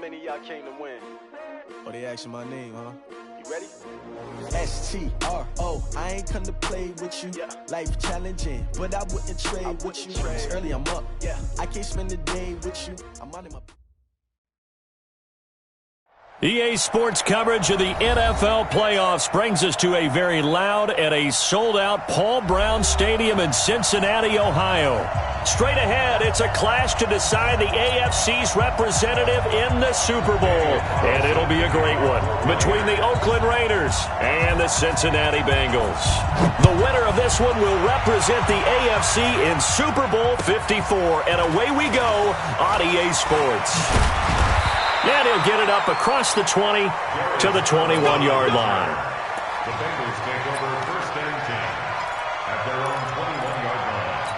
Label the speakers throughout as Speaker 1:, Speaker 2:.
Speaker 1: many of y'all came to win?
Speaker 2: Oh, they asking my name, huh?
Speaker 1: You ready?
Speaker 2: S-T-R-O, I ain't come to play with you.
Speaker 1: Yeah.
Speaker 2: Life challenging, but I wouldn't trade with you. It's early, I'm up.
Speaker 1: Yeah.
Speaker 2: I can't spend the day with you. I'm out of my...
Speaker 3: EA Sports coverage of the NFL playoffs brings us to a very loud and a sold-out Paul Brown Stadium in Cincinnati, Ohio. Straight ahead, it's a clash to decide the AFC's representative in the Super Bowl. And it'll be a great one between the Oakland Raiders and the Cincinnati Bengals. The winner of this one will represent the AFC in Super Bowl 54. And away we go on EA Sports. And he'll get it up across the 20 to the 21-yard line.
Speaker 4: The Bengals take over first and 10 at their own 21-yard line.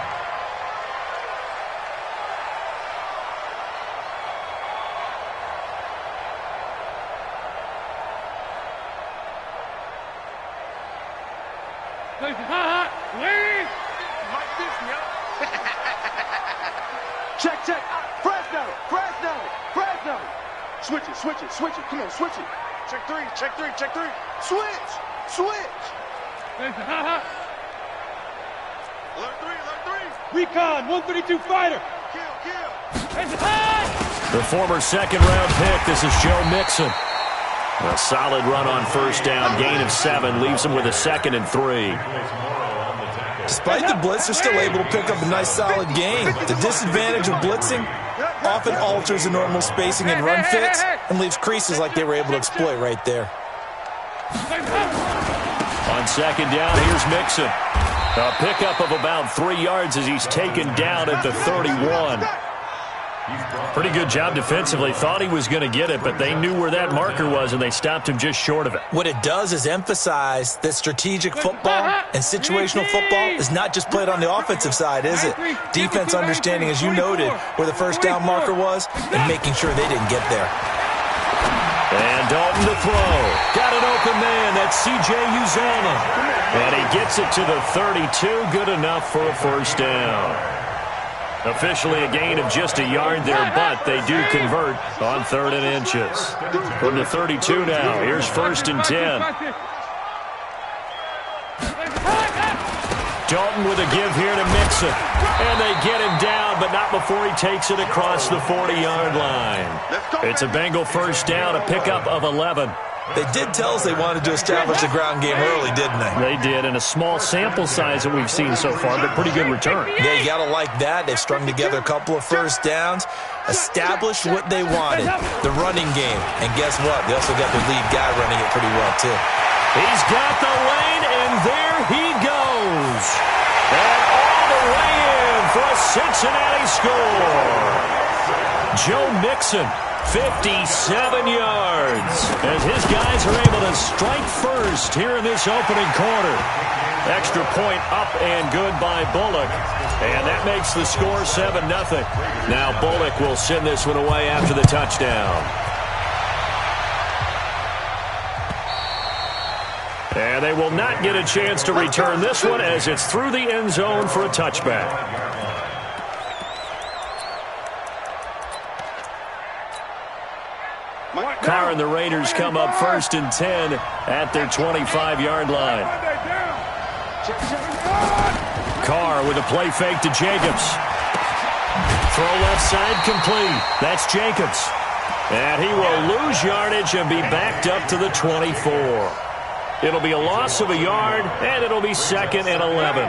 Speaker 5: Check. Fresno. Switch it. Come on, switch it. Check three. Switch. Alert three.
Speaker 6: Recon, 132 fighter.
Speaker 5: Kill.
Speaker 3: The former second-round pick, this is Joe Mixon. A solid run on first down, gain of 7, leaves him with a 2nd and 3.
Speaker 7: Despite the blitz, they're still able to pick up a nice solid gain. The disadvantage of blitzing often alters the normal spacing and run fits and leaves creases like they were able to exploit right there.
Speaker 3: On second down, here's Mixon. A pickup of about 3 yards as he's taken down at the 31. Pretty good job defensively. Thought he was going to get it, but they knew where that marker was, and they stopped him just short of it.
Speaker 7: What it does is emphasize that strategic football and situational football is not just played on the offensive side, is it? Defense understanding, as you noted, where the first down marker was and making sure they didn't get there.
Speaker 3: And Dalton to throw. Got an open man. That's C.J. Uzomah. And he gets it to the 32. Good enough for a first down. Officially a gain of just a yard there, but they do convert on 3rd and inches. From the 32 now, here's 1st and 10. Dalton with a give here to Mixon. And they get him down, but not before he takes it across the 40-yard line. It's a Bengal first down, a pickup of 11.
Speaker 7: They did tell us they wanted to establish the ground game early, didn't they?
Speaker 3: They did, and a small sample size that we've seen so far, but pretty good return.
Speaker 7: Yeah, you got to like that. They've strung together a couple of first downs, established what they wanted, the running game. And guess what? They also got their lead guy running it pretty well, too.
Speaker 3: He's got the lane, and there he goes. And all the way in for a Cincinnati score. Joe Mixon. 57 yards as his guys are able to strike first here in this opening quarter. Extra point up and good by Bullock. And that makes the score 7-0. Now Bullock will send this one away after the touchdown. And they will not get a chance to return this one as it's through the end zone for a touchback. Carr and the Raiders come up 1st and 10 at their 25-yard line. Carr with a play fake to Jacobs. Throw left side complete. That's Jacobs. And he will lose yardage and be backed up to the 24. It'll be a loss of a yard, and it'll be 2nd and 11.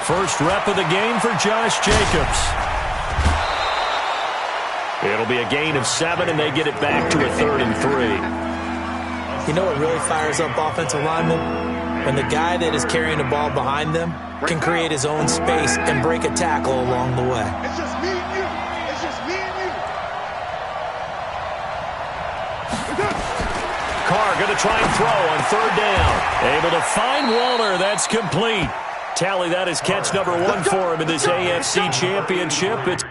Speaker 3: First rep of the game for Josh Jacobs. It'll be a gain of 7, and they get it back to a 3rd and 3.
Speaker 7: You know what really fires up offensive linemen? When the guy that is carrying the ball behind them can create his own space and break a tackle along the way.
Speaker 5: It's just me and you.
Speaker 3: Carr going to try and throw on 3rd down. Able to find Walner. That's complete. Tally, that is catch number 1 for him in this AFC Championship. It's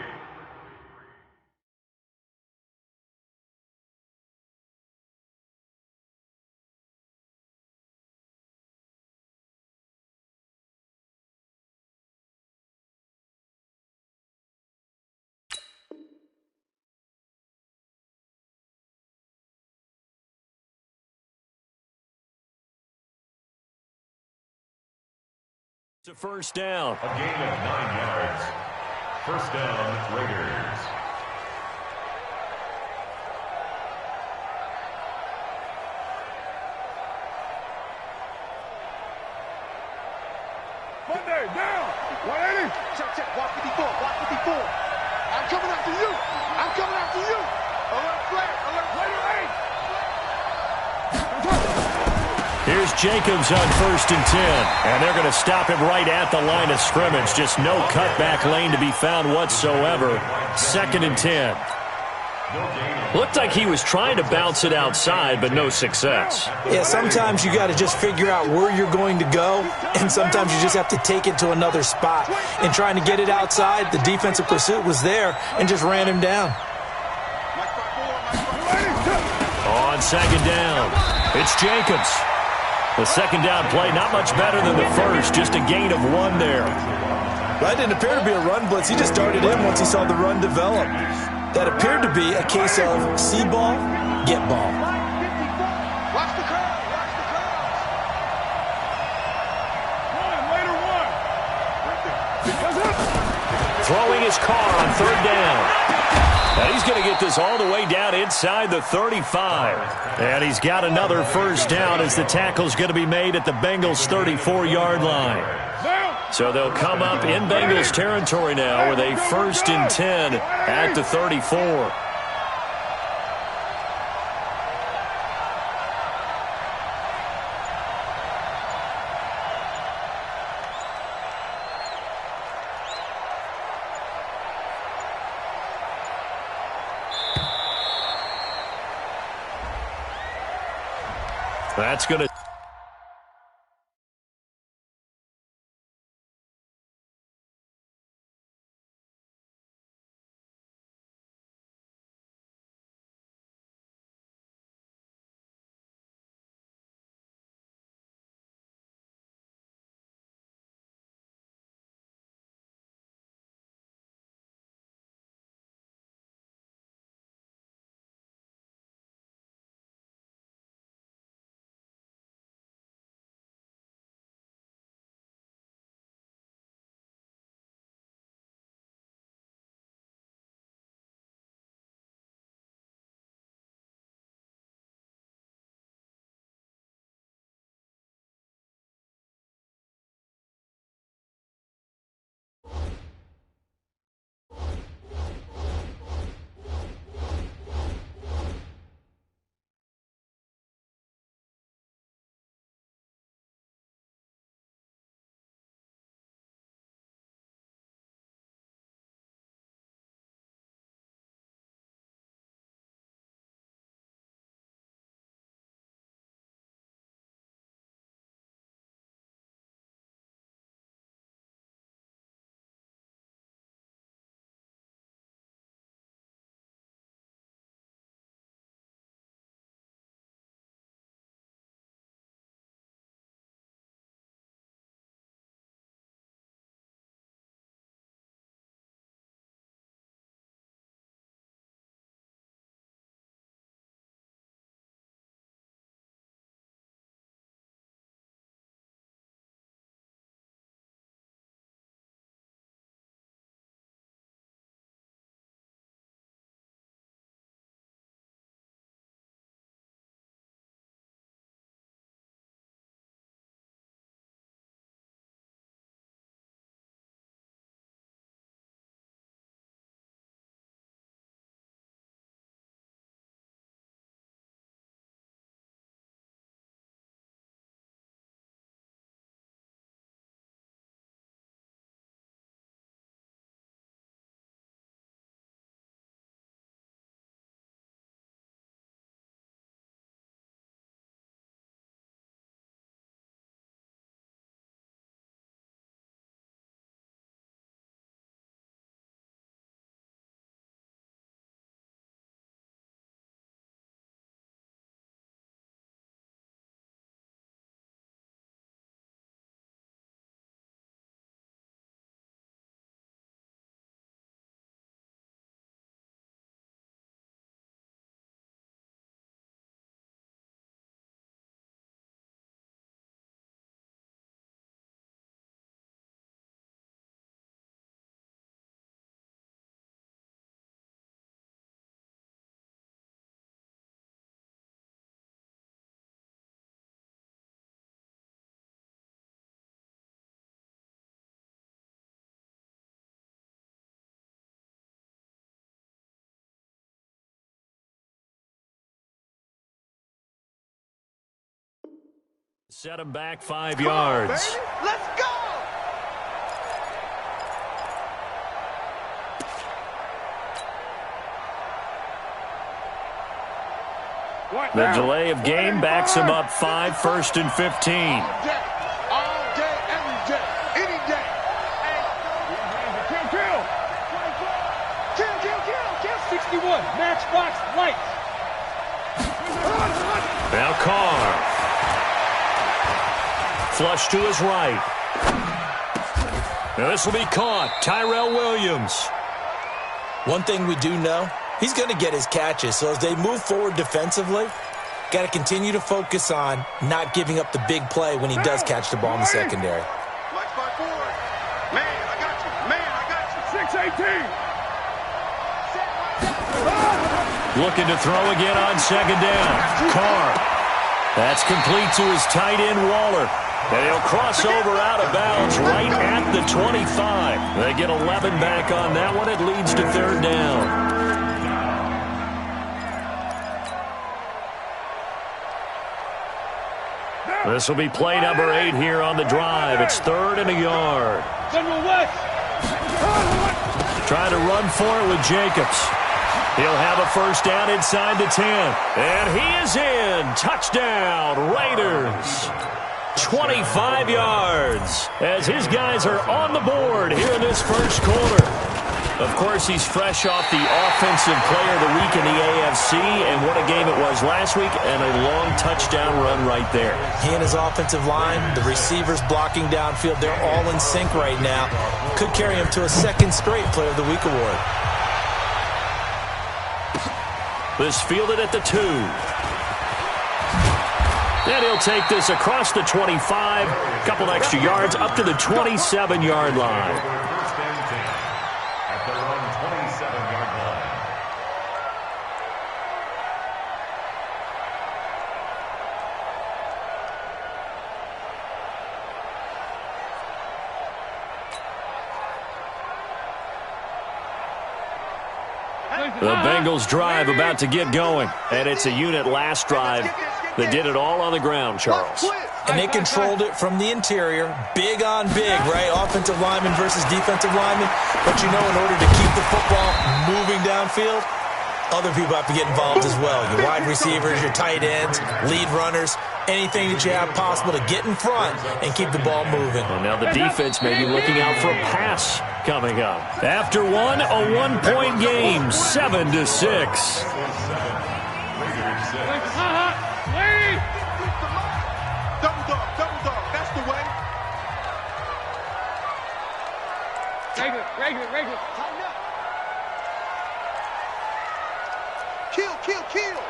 Speaker 3: It's a first down.
Speaker 4: A gain of 9 yards. First down, Raiders.
Speaker 5: Monday, down. 180. Check. Watch 54. Watch 54. I'm coming after you. I'm coming after you. Alert flag. Alert flag.
Speaker 3: Here's Jacobs on 1st and 10. And they're going to stop him right at the line of scrimmage. Just no cutback lane to be found whatsoever. 2nd and 10. Looked like he was trying to bounce it outside, but no success.
Speaker 7: Yeah, sometimes you got to just figure out where you're going to go, and sometimes you just have to take it to another spot. And trying to get it outside, the defensive pursuit was there and just ran him down.
Speaker 3: On 2nd down, it's Jacobs. The 2nd down play, not much better than the first, just a gain of 1 there.
Speaker 7: That didn't appear to be a run blitz. He just started in once he saw the run develop. That appeared to be a case of see ball, get ball.
Speaker 5: Watch the crowd. Watch the crowd. Later one.
Speaker 3: Throwing his car on 3rd down. Now he's going to get this all the way down inside the 35. And he's got another first down as the tackle's going to be made at the Bengals' 34-yard line. So they'll come up in Bengals territory now with a 1st and 10 at the 34. That's going to Set him back 5 yards.
Speaker 5: Baby, let's go!
Speaker 3: The delay of game backs him up 5, 1st and 15.
Speaker 5: All day, every day, any day. Kill.
Speaker 1: 61, matchbox lights.
Speaker 3: Now Carr. Flush to his right. Now this will be caught. Tyrell Williams.
Speaker 7: One thing we do know, he's going to get his catches. So as they move forward defensively, got to continue to focus on not giving up the big play when he does catch the ball in the secondary.
Speaker 5: Watch my board. Man, I got you.
Speaker 1: 618.
Speaker 3: Looking to throw again on 2nd down. Carr. That's complete to his tight end, Waller. And he'll cross over out of bounds right at the 25. They get 11 back on that one. It leads to 3rd down. This will be play number 8 here on the drive. It's 3rd and a yard.
Speaker 1: General West.
Speaker 3: Trying to run for it with Jacobs. He'll have a 1st down inside the 10. And he is in. Touchdown, Raiders. 25 yards as his guys are on the board here in this 1st quarter. Of course, he's fresh off the Offensive Player of the Week in the AFC, and what a game it was last week, and a long touchdown run right there.
Speaker 7: He and his offensive line, the receivers blocking downfield, they're all in sync right now. Could carry him to a 2nd straight Player of the Week award.
Speaker 3: This fielded at the 2. And he'll take this across the 25, a couple extra yards up to the 27-yard line.
Speaker 4: First and 10 at their own 27-yard line.
Speaker 3: The Bengals drive about to get going, and it's a unit last drive that did it all on the ground, Charles.
Speaker 7: And they controlled it from the interior, big on big, right? Offensive lineman versus defensive lineman. But you know, in order to keep the football moving downfield, other people have to get involved as well. Your wide receivers, your tight ends, lead runners, anything that you have possible to get in front and keep the ball moving.
Speaker 3: And now the defense may be looking out for a pass coming up. After one, a 1-point game, 7-6.
Speaker 5: Double dog, that's the way.
Speaker 1: Regular.
Speaker 5: Tighten up. Kill.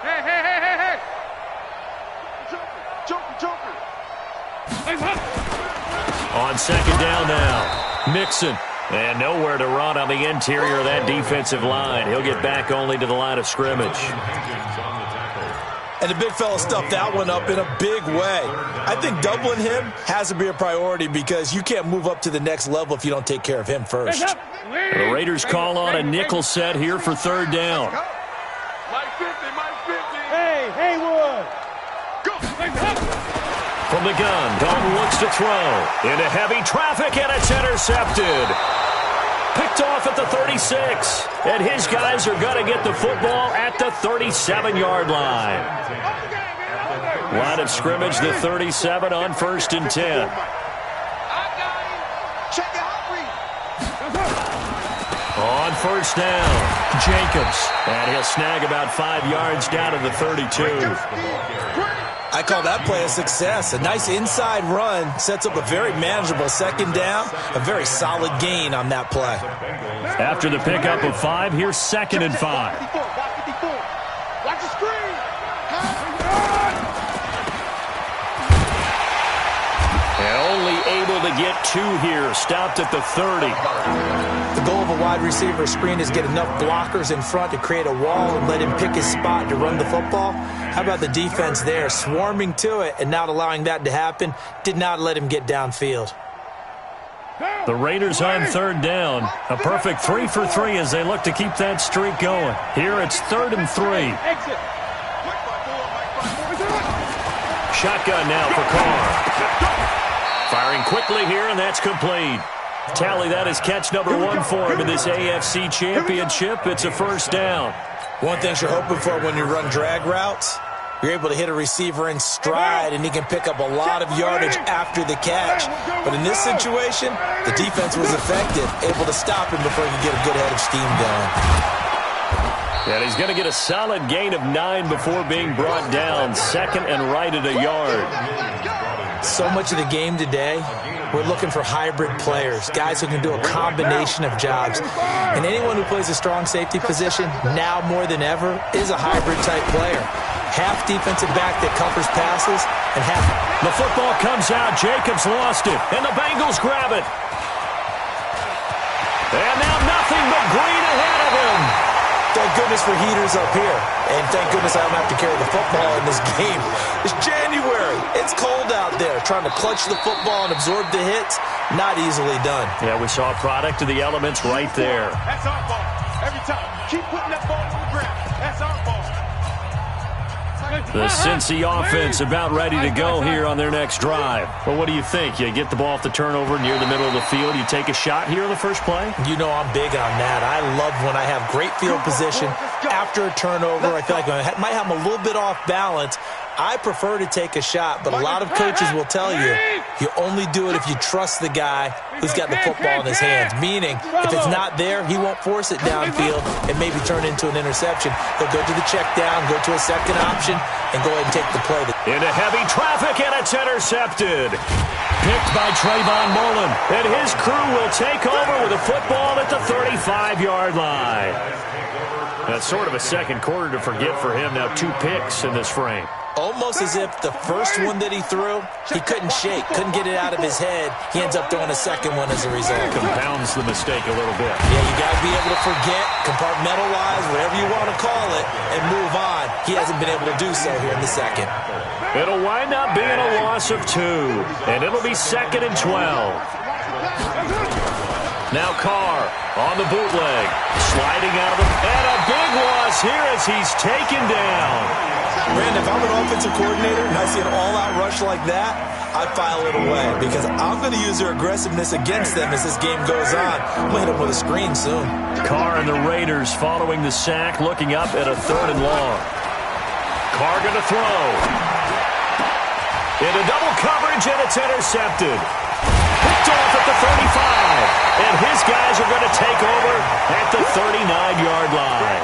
Speaker 1: Hey.
Speaker 5: Joker.
Speaker 3: On 2nd down now, Mixon. And nowhere to run on the interior of that defensive line. He'll get back only to the line of scrimmage.
Speaker 7: And the big fella stuffed that one up in a big way. I think doubling him has to be a priority because you can't move up to the next level if you don't take care of him first.
Speaker 3: The Raiders call on a nickel set here for 3rd down.
Speaker 5: Mike 50.
Speaker 1: Hey, Haywood.
Speaker 5: Go.
Speaker 3: From the gun, Dalton looks to throw. Into heavy traffic, and it's intercepted. Picked off at the 36. And his guys are going to get the football at the 37-yard line. Line of scrimmage, the 37 on 1st and 10. On 1st down, Jacobs. And he'll snag about 5 yards down to the 32.
Speaker 7: I call that play a success. A nice inside run sets up a very manageable 2nd down, a very solid gain on that play.
Speaker 3: After the pickup of 5, here's 2nd and 5.
Speaker 5: Watch the screen.
Speaker 3: And only able to get 2 here, stopped at the 30.
Speaker 7: The goal of a wide receiver screen is get enough blockers in front to create a wall and let him pick his spot to run the football. How about the defense there, swarming to it and not allowing that to happen? Did not let him get downfield.
Speaker 3: The Raiders on 3rd down. A perfect 3 for 3 as they look to keep that streak going. Here it's 3rd and 3. shotgun now for Carr. Firing quickly here, and that's complete. Tally, that is catch number 1 for him in this AFC Championship. It's a first down.
Speaker 7: One thing you're hoping for when you run drag routes, you're able to hit a receiver in stride, and he can pick up a lot of yardage after the catch. But in this situation, the defense was effective, able to stop him before he could get a good head of steam going.
Speaker 3: And he's going to get a solid gain of 9 before being brought down. Second and right at a yard.
Speaker 7: So much of the game today, we're looking for hybrid players, guys who can do a combination of jobs. And anyone who plays a strong safety position, now more than ever, is a hybrid-type player. Half defensive back that covers passes, and half...
Speaker 3: The football comes out. Jacobs lost it, and the Bengals grab it. And now nothing but green ahead of him.
Speaker 7: Thank goodness for heaters up here. And thank goodness I don't have to carry the football in this game. It's January. It's cold out there. Trying to clutch the football and absorb the hits, not easily done.
Speaker 3: Yeah, we saw a product of the elements right there.
Speaker 5: That's our ball. Every time. Keep putting that ball on the ground. That's our ball.
Speaker 3: The Cincy offense about ready to go here on their next drive. Well, what do you think? You get the ball off the turnover near the middle of the field. You take a shot here on the first play?
Speaker 7: You know I'm big on that. I love when I have great field position. After a turnover, I feel like I might have them a little bit off balance. I prefer to take a shot, but a lot of coaches will tell you, you only do it if you trust the guy who's got the football in his hands. Meaning, if it's not there, he won't force it downfield and maybe turn into an interception. He'll go to the check down, go to a second option, and go ahead and take the play.
Speaker 3: Into heavy traffic, and it's intercepted. Picked by Trayvon Mullen, and his crew will take over with a football at the 35-yard line. That's sort of a second quarter to forget for him. Now 2 picks in this frame.
Speaker 7: Almost as if the first one that he threw, he couldn't shake, couldn't get it out of his head. He ends up throwing a second one as a result.
Speaker 3: Compounds the mistake a little bit.
Speaker 7: Yeah, you got to be able to forget, compartmentalize, whatever you want to call it, and move on. He hasn't been able to do so here in the second.
Speaker 3: It'll wind up being a loss of 2, and it'll be 2nd and 12. Now Carr on the bootleg, sliding out of the... And a big loss here as he's taken down.
Speaker 7: Brandon, if I'm an offensive coordinator and I see an all-out rush like that, I file it away because I'm going to use their aggressiveness against them as this game goes on. I'm going to hit them with a screen soon.
Speaker 3: Carr and the Raiders following the sack, looking up at a 3rd and long. Carr going to throw. Into double coverage, and it's intercepted. Picked off at the 35. And his guys are going to take over at the 39-yard line.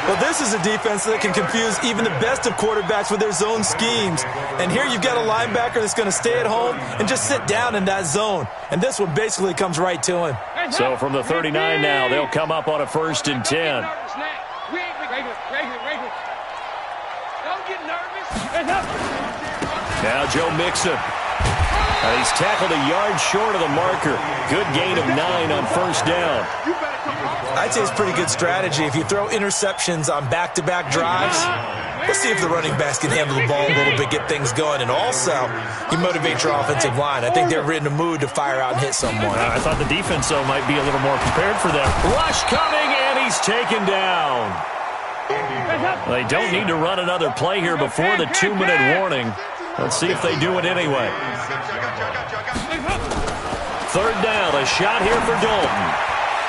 Speaker 7: Well, this is a defense that can confuse even the best of quarterbacks with their zone schemes. And here you've got a linebacker that's going to stay at home and just sit down in that zone. And this one basically comes right to him.
Speaker 3: So from the 39 now, they'll come up on a 1st and 10. Now Joe Mixon. He's tackled a yard short of the marker. Good gain of 9 on 1st down.
Speaker 7: I'd say it's pretty good strategy. If you throw interceptions on back-to-back drives, let's see if the running backs can handle the ball a little bit, get things going. And also, you motivate your offensive line. I think they're in a mood to fire out and hit someone.
Speaker 3: I thought the defense, though, might be a little more prepared for that. Rush coming, and he's taken down. They don't need to run another play here before the 2-minute warning. Let's see if they do it anyway. 3rd down, a shot here for Dalton.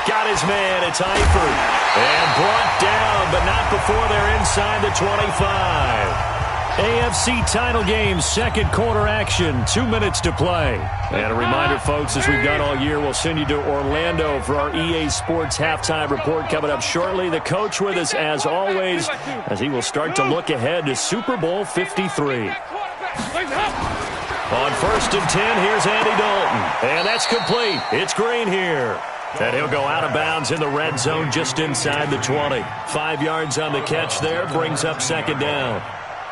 Speaker 3: Got his man, it's Eifert. And brought down, but not before they're inside the 25. AFC title game, 2nd quarter action, 2 minutes to play. And a reminder, folks, as we've done all year, we'll send you to Orlando for our EA Sports halftime report coming up shortly. The coach with us, as always, as he will start to look ahead to Super Bowl 53. On 1st and 10, here's Andy Dalton. And that's complete. It's Green here. And he'll go out of bounds in the red zone just inside the 20. 5 yards on the catch there, brings up 2nd down.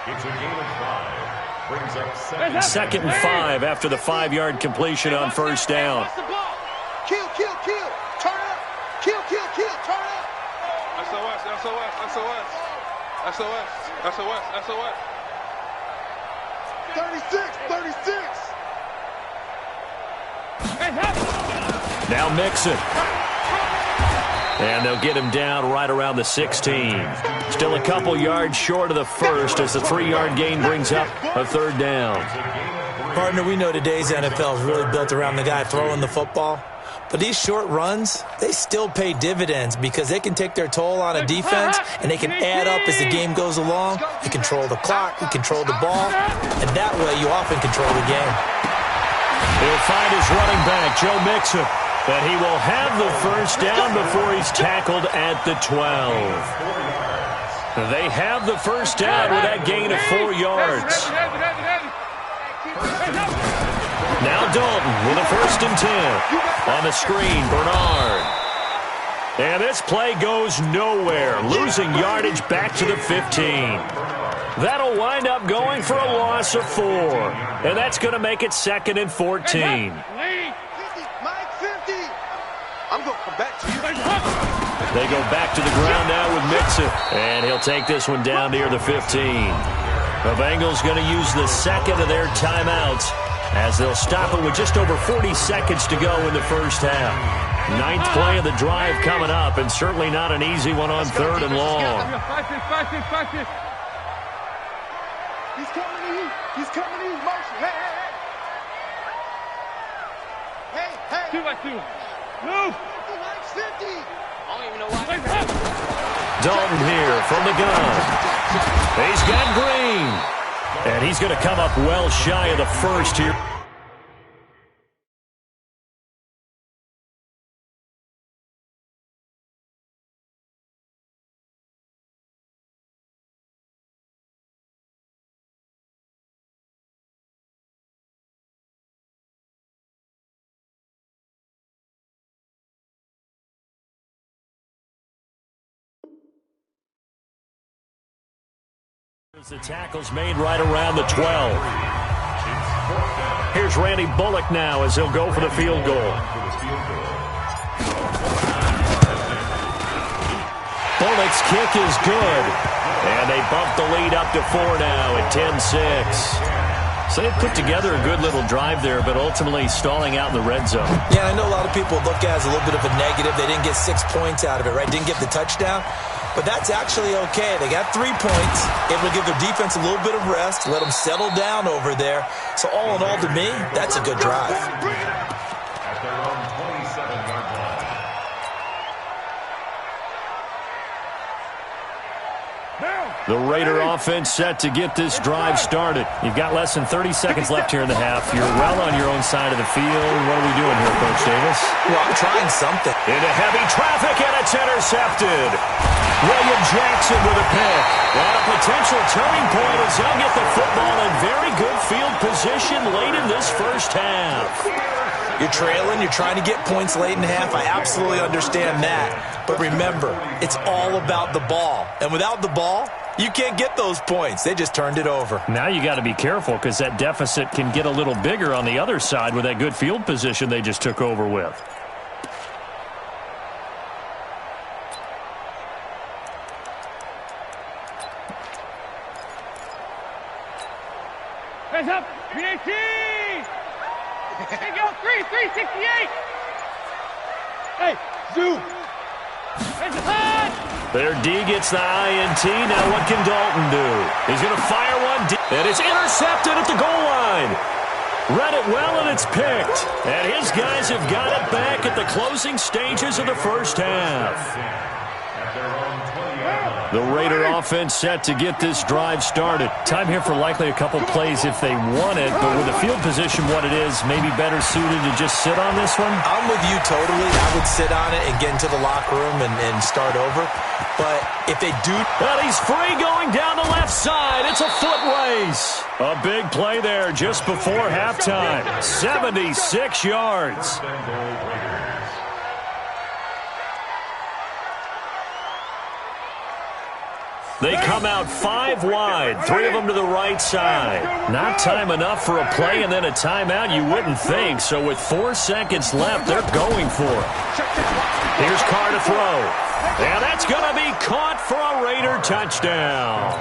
Speaker 4: It's a gain of 5. Brings up
Speaker 3: 2nd and 5 after the 5-yard completion on 1st down.
Speaker 5: Kill, kill, kill. Turn up. Kill, kill, kill. Turn up. SOS, SOS, SOS. SOS, SOS, SOS. 36, 36.
Speaker 3: Now Mixon. And they'll get him down right around the 16. Still a couple yards short of the first as the 3-yard gain brings up a third down.
Speaker 7: Partner, we know today's NFL is really built around the guy throwing the football. But these short runs, they still pay dividends because they can take their toll on a defense and they can add up as the game goes along. You control the clock, you control the ball, and that way you often control the game.
Speaker 3: He'll find his running back, Joe Mixon, but he will have the first down before he's tackled at the 12. They have the first down with that gain of 4 yards. Now Dalton with a 1st and 10. On the screen, Bernard. And this play goes nowhere, losing yardage back to the 15. That'll wind up going for a loss of 4. And that's going to make it 2nd and 14.
Speaker 5: Mike 50. I'm going to come back to you.
Speaker 3: They go back to the ground now with Mixon. And he'll take this one down near the 15. The Bengals going to use the second of their timeouts as they'll stop it with just over 40 seconds to go in the first half. 9th play of the drive coming up, and certainly not an easy one on 3rd and long.
Speaker 5: He's coming to you. He's coming to you. Motion. Hey. Hey.
Speaker 1: 2-by-2. Move.
Speaker 5: 50. I don't even know why.
Speaker 3: Dalton here from the gun. He's got Green. And he's going to come up well shy of the first here. The tackle's made right around the 12. Here's Randy Bullock now as he'll go for the field goal. Bullock's kick is good. And they bump the lead up to 4 now at 10-6. So they put together a good little drive there, but ultimately stalling out in the red zone.
Speaker 7: Yeah, I know a lot of people look at it as a little bit of a negative. They didn't get 6 points out of it, right? Didn't get the touchdown. But that's actually okay. They got 3 points. It will give their defense a little bit of rest, let them settle down over there. So all in all, to me, that's a good drive.
Speaker 4: At their own 27-yard line.
Speaker 3: The Raider offense set to get this drive started. You've got less than 30 seconds left here in the half. You're well on your own side of the field. What are we doing here, Coach Davis?
Speaker 7: Well, I'm trying something.
Speaker 3: Into heavy traffic, and it's intercepted. William Jackson with a pick. And a potential turning point as they'll get the football in very good field position late in this first half.
Speaker 7: You're trailing. You're trying to get points late in the half. I absolutely understand that. But remember, it's all about the ball. And without the ball, you can't get those points. They just turned it over.
Speaker 3: Now you got to be careful because that deficit can get a little bigger on the other side with that good field position they just took over with.
Speaker 1: Hands up. BAT. Hey, go 368. Hey, Zoo. Hands up.
Speaker 3: Their D gets the INT. Now what can Dalton do? He's going to fire one, and it's intercepted at the goal line. Read it well, and it's picked. And his guys have got it back at the closing stages of the first half. The Raider offense set to get this drive started. Time here for likely a couple plays if they want it, but with the field position what it is, maybe better suited to just sit on this one?
Speaker 7: I'm with you totally. I would sit on it and get into the locker room and start over. But if they do...
Speaker 3: Well, he's free going down the left side. It's a foot race. A big play there just before halftime. 76 yards. They come out 5 wide, 3 of them to the right side. Not time enough for a play and then a timeout, you wouldn't think. So with 4 seconds left, they're going for it. Here's Carr to throw. And that's going to be caught for a Raider touchdown.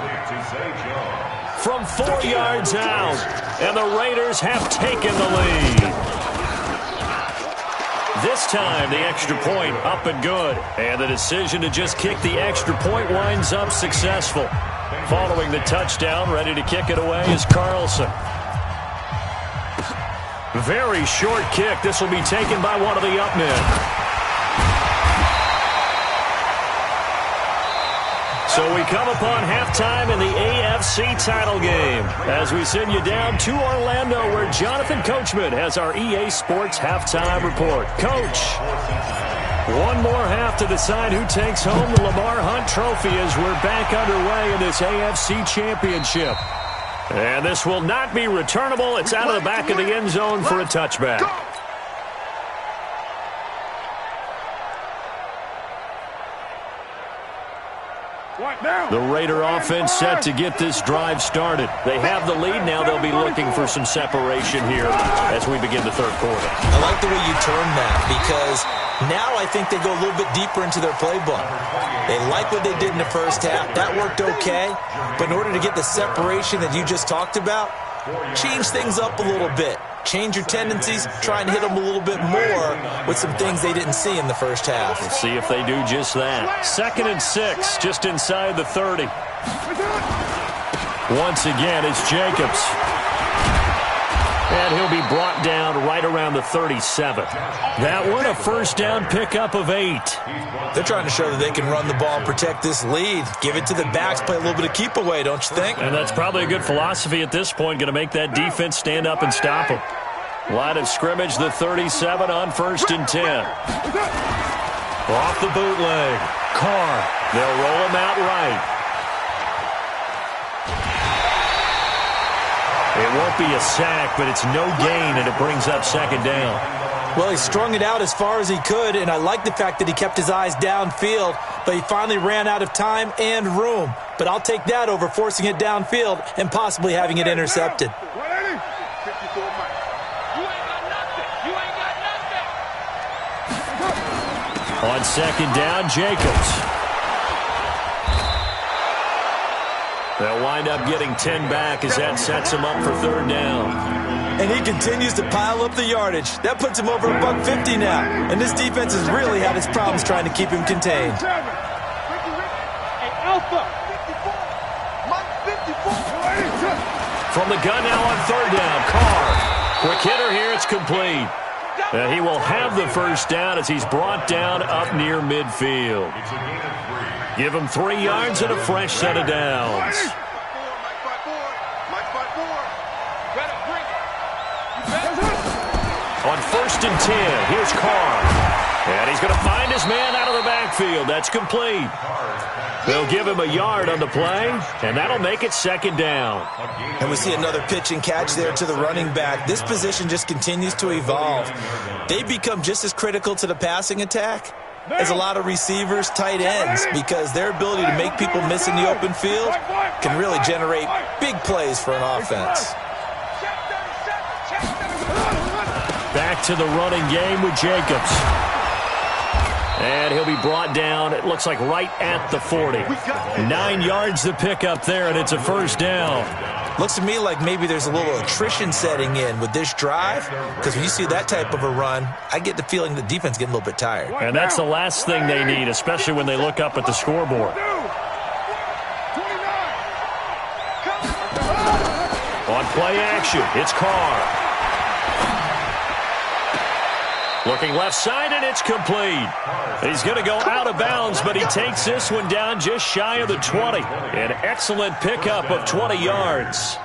Speaker 3: From 4 yards out, and the Raiders have taken the lead. This time, the extra point up and good. And the decision to just kick the extra point winds up successful. Following the touchdown, ready to kick it away is Carlson. Very short kick. This will be taken by one of the up men. So we come upon halftime in the AFC title game as we send you down to Orlando where Jonathan Coachman has our EA Sports halftime report. Coach, one more half to decide who takes home the Lamar Hunt Trophy as we're back underway in this AFC Championship. And this will not be returnable. It's out of the back of the end zone for a touchback. The Raider offense set to get this drive started. They have the lead. Now they'll be looking for some separation here as we begin the third quarter.
Speaker 7: I like the way you turn that because now I think they go a little bit deeper into their playbook. They like what they did in the first half. That worked okay. But in order to get the separation that you just talked about, change things up a little bit. Change your tendencies, try and hit them a little bit more with some things they didn't see in the first half.
Speaker 3: Let's see if they do just that. 2nd and 6, just inside the 30. Once again, it's Jacobs. And he'll be brought down right around the 37. That one, a first down pickup of 8.
Speaker 7: They're trying to show that they can run the ball and protect this lead. Give it to the backs, play a little bit of keep away, don't you think?
Speaker 3: And that's probably a good philosophy at this point, going to make that defense stand up and stop them. Line of scrimmage, the 37 on 1st and 10. Off the bootleg. Carr. They'll roll him out right. It won't be a sack, but it's no gain, and it brings up 2nd down.
Speaker 7: Well, he strung it out as far as he could, and I like the fact that he kept his eyes downfield, but he finally ran out of time and room. But I'll take that over forcing it downfield and possibly having it intercepted.
Speaker 3: On 2nd down, Jacobs. They'll wind up getting 10 back as that sets him up for 3rd down.
Speaker 7: And he continues to pile up the yardage. That puts him over $150 now. And this defense has really had its problems trying to keep him contained.
Speaker 3: From the gun now on 3rd down, Carr. Quick hitter here, it's complete. He will have the first down as he's brought down up near midfield. Give him 3 yards and a fresh set of downs. On 1st and 10, here's Carr. And he's going to find his man out of the backfield. That's complete. They'll give him a yard on the play, and that'll make it 2nd down.
Speaker 7: And we see another pitch and catch there to the running back. This position just continues to evolve. They become just as critical to the passing attack as a lot of receivers, tight ends, because their ability to make people miss in the open field can really generate big plays for an offense.
Speaker 3: Back to the running game with Jacobs. And he'll be brought down, it looks like right at the 40. 9 yards to pick up there, and it's a first down.
Speaker 7: Looks to me like maybe there's a little attrition setting in with this drive, because when you see that type of a run, I get the feeling the defense is getting a little bit tired.
Speaker 3: And that's the last thing they need, especially when they look up at the scoreboard. On play action, it's Carr. Looking left side, and it's complete. He's going to go out of bounds, but he takes this one down just shy of the 20. An excellent pickup of 20 yards.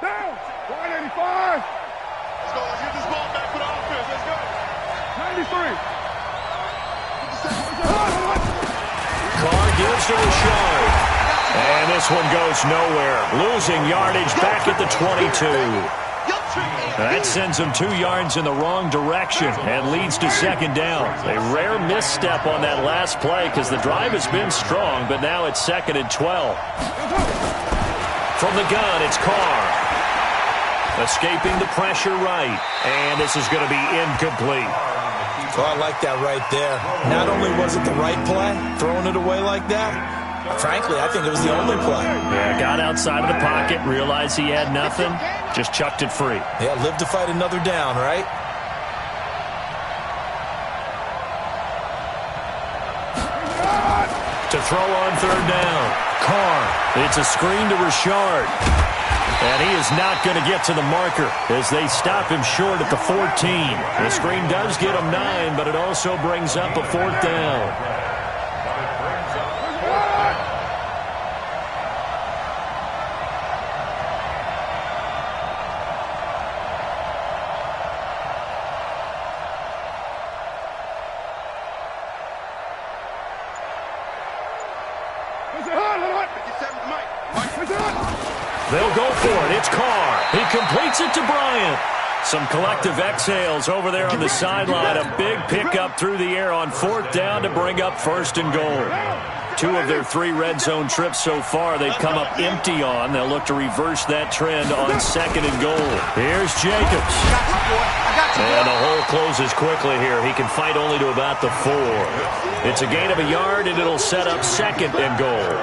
Speaker 5: Down. 185. Let's go. Let's get this ball back for the offense. Let's go. 93.
Speaker 3: Carr gives to Rashard. And this one goes nowhere. Losing yardage back at the 22. That sends him 2 yards in the wrong direction and leads to 2nd down. A rare misstep on that last play because the drive has been strong, but now it's 2nd and 12. From the gun, it's Carr. Escaping the pressure right. And this is going to be incomplete.
Speaker 7: Oh, I like that right there. Not only was it the right play, throwing it away like that, Frankly, I think it was the only play.
Speaker 3: Yeah, got outside of the pocket, realized he had nothing, just chucked it free.
Speaker 7: Yeah, live to fight another down, right?
Speaker 3: To throw on third down. Carr. It's a screen to Richard. And he is not going to get to the marker as they stop him short at the 14. The screen does get him 9, but it also brings up a 4th down. They'll go for it. It's Carr. He completes it to Bryant. Some collective exhales over there on the sideline. A big pickup through the air on 4th down to bring up 1st and goal. 2 of their 3 red zone trips so far they've come up empty on. They'll look to reverse that trend on 2nd and goal. Here's Jacobs. And the hole closes quickly here. He can fight only to about the 4. It's a gain of a yard, and it'll set up 2nd and goal.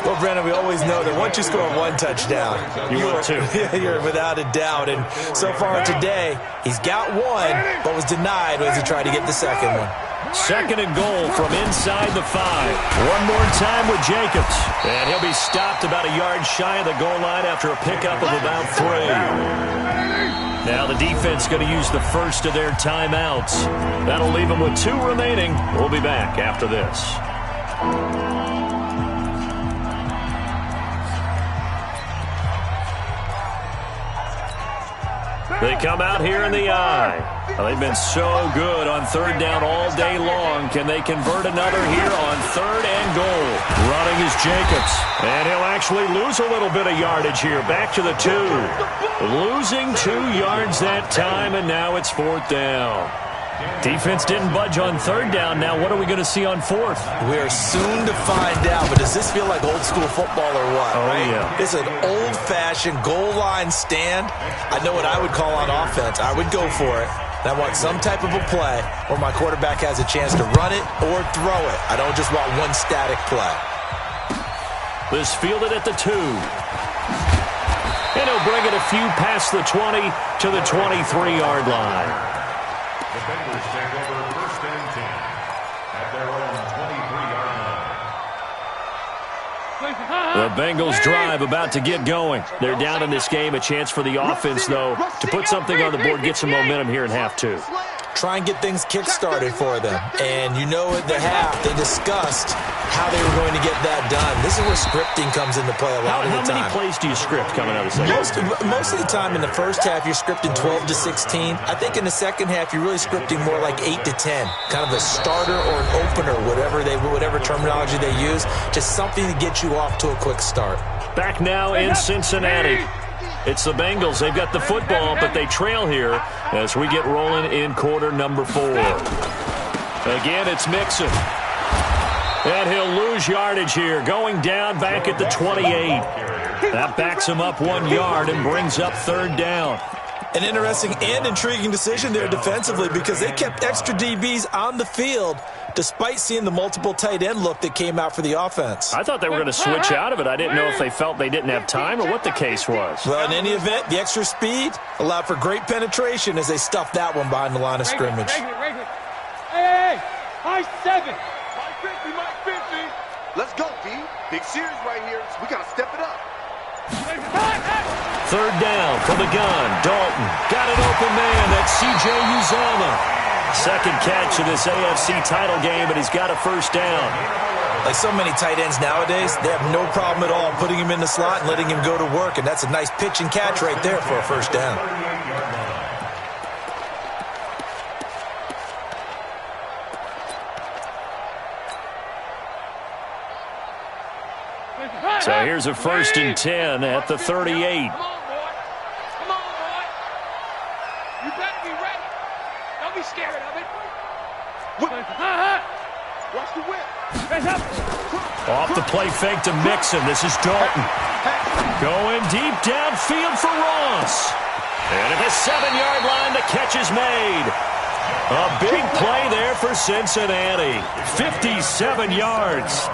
Speaker 7: Well, Brandon, we always know that once you score 1 touchdown,
Speaker 3: you will too.
Speaker 7: You're without a doubt. And so far today, he's got 1, but was denied as he tried to get the 2nd one.
Speaker 3: 2nd and goal from inside the 5. One more time with Jacobs. And he'll be stopped about a yard shy of the goal line after a pickup of about 3. Now the defense going to use the first of their timeouts. That'll leave them with 2 remaining. We'll be back after this. They come out here in the eye. Well, they've been so good on 3rd down all day long. Can they convert another here on 3rd and goal? Running is Jacobs. And he'll actually lose a little bit of yardage here. Back to the 2. Losing 2 yards that time, and now it's 4th down. Defense didn't budge on 3rd down. Now what are we going to see on 4th?
Speaker 7: We are soon to find out, but does this feel like old school football or what?
Speaker 3: Oh,
Speaker 7: right?
Speaker 3: yeah.
Speaker 7: It's an old-fashioned goal line stand. I know what I would call on offense. I would go for it. And I want some type of a play where my quarterback has a chance to run it or throw it. I don't just want one static play.
Speaker 3: This fielded at the 2. And he'll bring it a few past the 20 to the 23-yard line.
Speaker 4: The Bengals take over 1st and 10 at their own 23-yard line.
Speaker 3: The Bengals drive about to get going. They're down in this game. A chance for the offense, though, to put something on the board, get some momentum here in half 2.
Speaker 7: Try and get things kick-started for them. And you know at the half, they discussed how they were going to get that done. This is where scripting comes into play a lot of the time.
Speaker 3: How many plays do you script coming out of the second?
Speaker 7: Most of the time in the first half, you're scripting 12 to 16. I think in the second half, you're really scripting more like 8 to 10. Kind of a starter or an opener, whatever terminology they use. Just something to get you off to a quick start.
Speaker 3: Back now in Cincinnati. It's the Bengals. They've got the football, but they trail here as we get rolling in quarter number 4. Again, it's Mixon. And he'll lose yardage here, going down back at the 28. That backs him up 1 yard and brings up 3rd down.
Speaker 7: An interesting and intriguing decision there defensively because they kept extra DBs on the field despite seeing the multiple tight end look that came out for the offense.
Speaker 3: I thought they were going to switch out of it. I didn't know if they felt they didn't have time or what the case was.
Speaker 7: Well, in any event, the extra speed allowed for great penetration as they stuffed that one behind the line of scrimmage.
Speaker 1: Hey, high 7.
Speaker 5: Mike 50. Let's go, D. Big series right here. So we got to step it up.
Speaker 3: 3rd down from the gun. Dalton got an open man. That's C.J. Uzomah. 2nd catch of this AFC title game, but he's got a 1st down.
Speaker 7: Like so many tight ends nowadays, they have no problem at all putting him in the slot and letting him go to work, and that's a nice pitch and catch right there for a 1st down.
Speaker 3: So here's a 1st and 10 at the 38.
Speaker 1: Come on, boy. You better be ready. Don't be scared of it.
Speaker 5: Watch the whip.
Speaker 3: Off the play fake to Mixon. This is Dalton. Going deep downfield for Ross. And at the 7-yard line, the catch is made. A big play there for Cincinnati. 57 yards.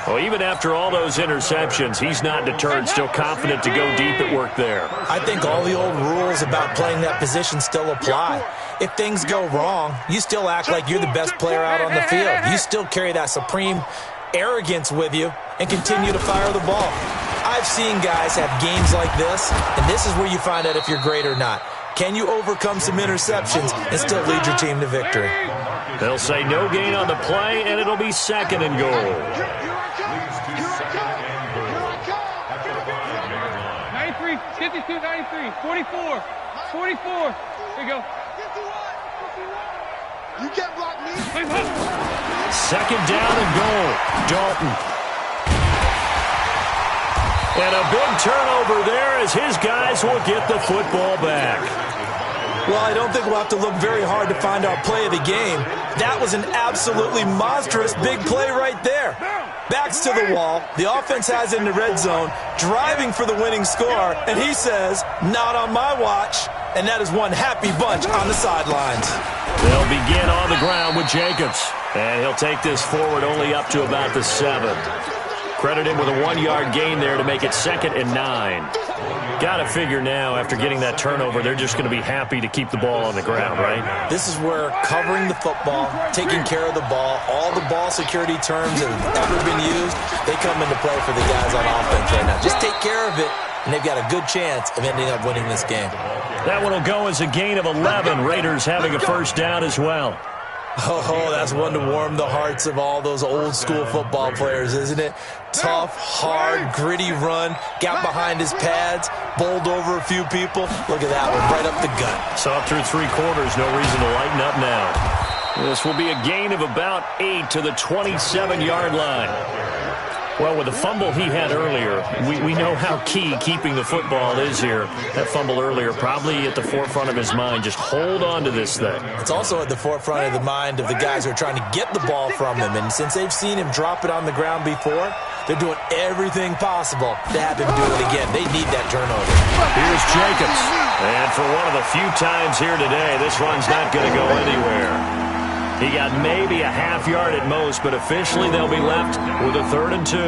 Speaker 3: Well, even after all those interceptions, he's not deterred, still confident to go deep at work there.
Speaker 7: I think all the old rules about playing that position still apply. If things go wrong, you still act like you're the best player out on the field. You still carry that supreme arrogance with you and continue to fire the ball. I've seen guys have games like this, and this is where you find out if you're great or not. Can you overcome some interceptions and still lead your team to victory?
Speaker 3: They'll say no gain on the play, and it'll be second and goal.
Speaker 1: 93, 52, 93, 44, 44. Here you go.
Speaker 5: You can't block me.
Speaker 3: Second down and goal. Dalton. And a big turnover there as his guys will get the football back.
Speaker 7: Well, I don't think we'll have to look very hard to find our play of the game. That was an absolutely monstrous big play right there. Backs to the wall. The offense has it in the red zone, driving for the winning score, and he says, not on my watch. And that is one happy bunch on the sidelines.
Speaker 3: They'll begin on the ground with Jacobs. And he'll take this forward only up to about the 7. Credit him with a 1-yard gain there to make it 2nd and 9. Got to figure now, after getting that turnover, they're just going to be happy to keep the ball on the ground, right?
Speaker 7: This is where covering the football, taking care of the ball, all the ball security terms that have ever been used, they come into play for the guys on offense right now. Just take care of it, and they've got a good chance of ending up winning this game.
Speaker 3: That one will go as a gain of 11. Raiders having a first down as well.
Speaker 7: Oh, that's one to warm the hearts of all those old-school football players, isn't it? Tough, hard, gritty run, got behind his pads, bowled over a few people. Look at that one, right up the gut.
Speaker 3: Saw through 3 quarters, no reason to lighten up now. This will be a gain of about 8 to the 27-yard line. Well, with the fumble he had earlier, we know how key keeping the football is here. That fumble earlier probably at the forefront of his mind. Just hold on to this thing.
Speaker 7: It's also at the forefront of the mind of the guys who are trying to get the ball from him. And since they've seen him drop it on the ground before, they're doing everything possible to have him do it again. They need that turnover.
Speaker 3: Here's Jacobs. And for one of the few times here today, this run's not going to go anywhere. He got maybe a half yard at most, but officially they'll be left with a 3rd and 2.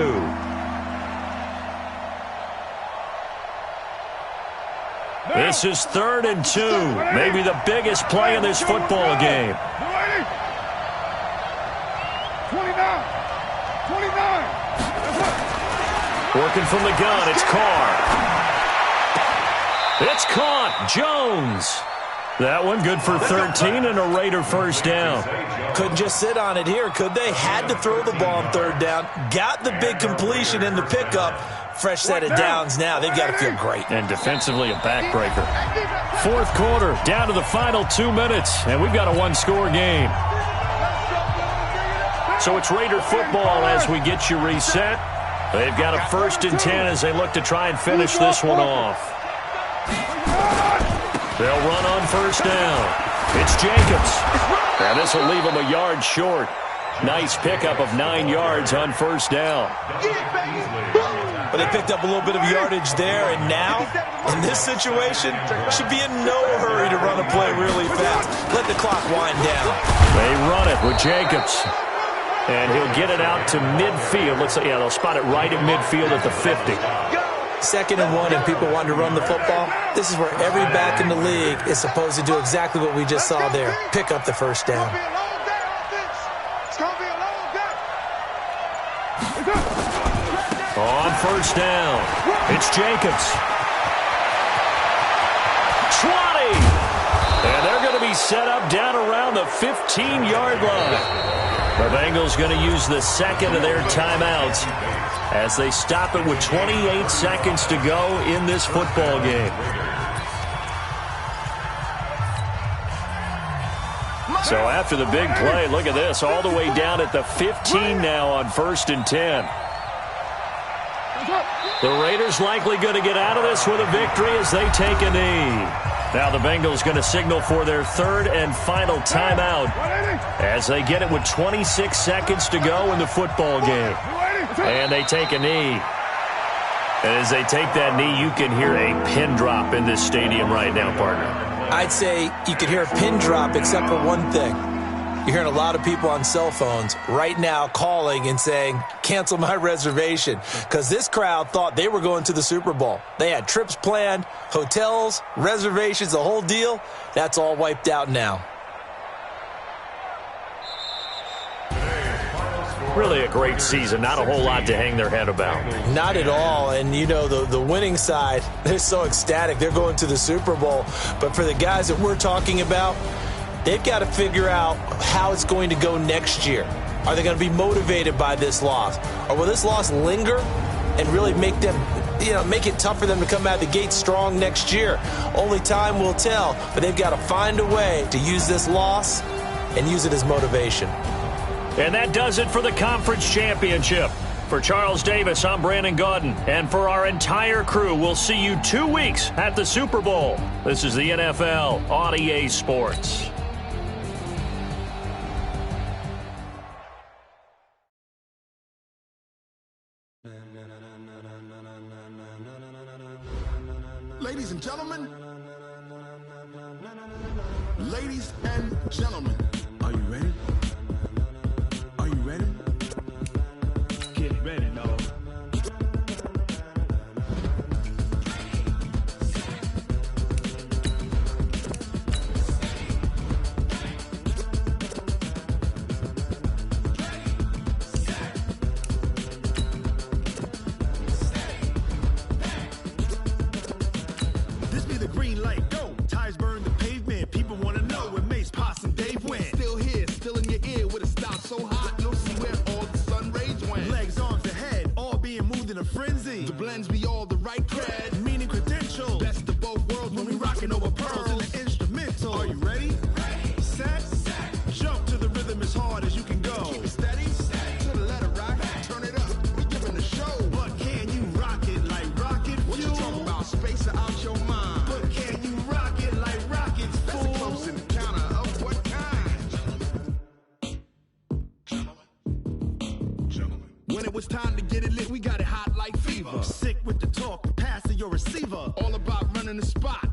Speaker 3: This is 3rd and 2. Maybe the biggest play in this football game.
Speaker 5: 29.
Speaker 3: Working from the gun, it's Carr. It's caught. Jones. That one good for 13 and a Raider first down.
Speaker 7: Couldn't just sit on it here, could they? Had to throw the ball on 3rd down. Got the big completion in the pickup. Fresh set of downs now. They've got to feel great.
Speaker 3: And defensively a backbreaker. 4th quarter, down to the final 2 minutes, and we've got a 1-score game. So it's Raider football as we get you reset. They've got a 1st and 10 as they look to try and finish this one off. They'll run on 1st down. It's Jacobs. And this will leave them a yard short. Nice pickup of 9 yards on 1st down.
Speaker 7: But they picked up a little bit of yardage there, and now, in this situation, should be in no hurry to run a play really fast. Let the clock wind down.
Speaker 3: They run it with Jacobs. And he'll get it out to midfield. Looks like, yeah, they'll spot it right at midfield at the 50.
Speaker 7: 2nd and 1 and people want to run the football. This is where every back in the league is supposed to do exactly what we just saw there. Pick up the 1st down.
Speaker 3: On 1st down, it's Jacobs. 20! And they're going to be set up down around the 15-yard line. The Bengals going to use the 2nd of their timeouts as they stop it with 28 seconds to go in this football game. So after the big play, look at this, all the way down at the 15 now on 1st and 10. The Raiders likely going to get out of this with a victory as they take a knee. Now the Bengals going to signal for their 3rd and final timeout as they get it with 26 seconds to go in the football game. And they take a knee. And as they take that knee, you can hear a pin drop in this stadium right now, partner.
Speaker 7: I'd say you could hear a pin drop except for one thing. You're hearing a lot of people on cell phones right now calling and saying, cancel my reservation, because this crowd thought they were going to the Super Bowl. They had trips planned, hotels, reservations, the whole deal. That's all wiped out now.
Speaker 3: Really a great season. Not a whole lot to hang their head about.
Speaker 7: Not at all. And, you know, the winning side, they're so ecstatic. They're going to the Super Bowl. But for the guys that we're talking about, they've got to figure out how it's going to go next year. Are they going to be motivated by this loss? Or will this loss linger and really make them, make it tough for them to come out of the gate strong next year? Only time will tell. But they've got to find a way to use this loss and use it as motivation.
Speaker 3: And that does it for the conference championship. For Charles Davis, I'm Brandon Gaudin. And for our entire crew, we'll see you 2 weeks at the Super Bowl. This is the NFL on EA Sports.
Speaker 5: Ladies and gentlemen, ladies and gentlemen, are you ready? Are you ready? Get ready, dog. This be the green light, go. Tires burn the pavement. People want to know where Mace, Poss, and Dave went. Still here, still in your ear with a style so hot, you'll see where all the sun rays went. Legs, arms, and head, all being moved in a frenzy. The blends be all the right cred, meaning credentials. Best of both worlds when we rockin' over pearls in the instrumental. Are you ready? Set, jump to the rhythm as hard as you can go. Keep it steady, to the letter rock, turn it up, we giving the show. But can you rock it like rocket fuel? What you talking about, space out your mind? But can you rock it like rockets, fool? That's a close encounter of what kind? Gentlemen. When it was time to get it lit, we got it hot like fever. Sick with the talk, pass to your receiver. All about running the spot.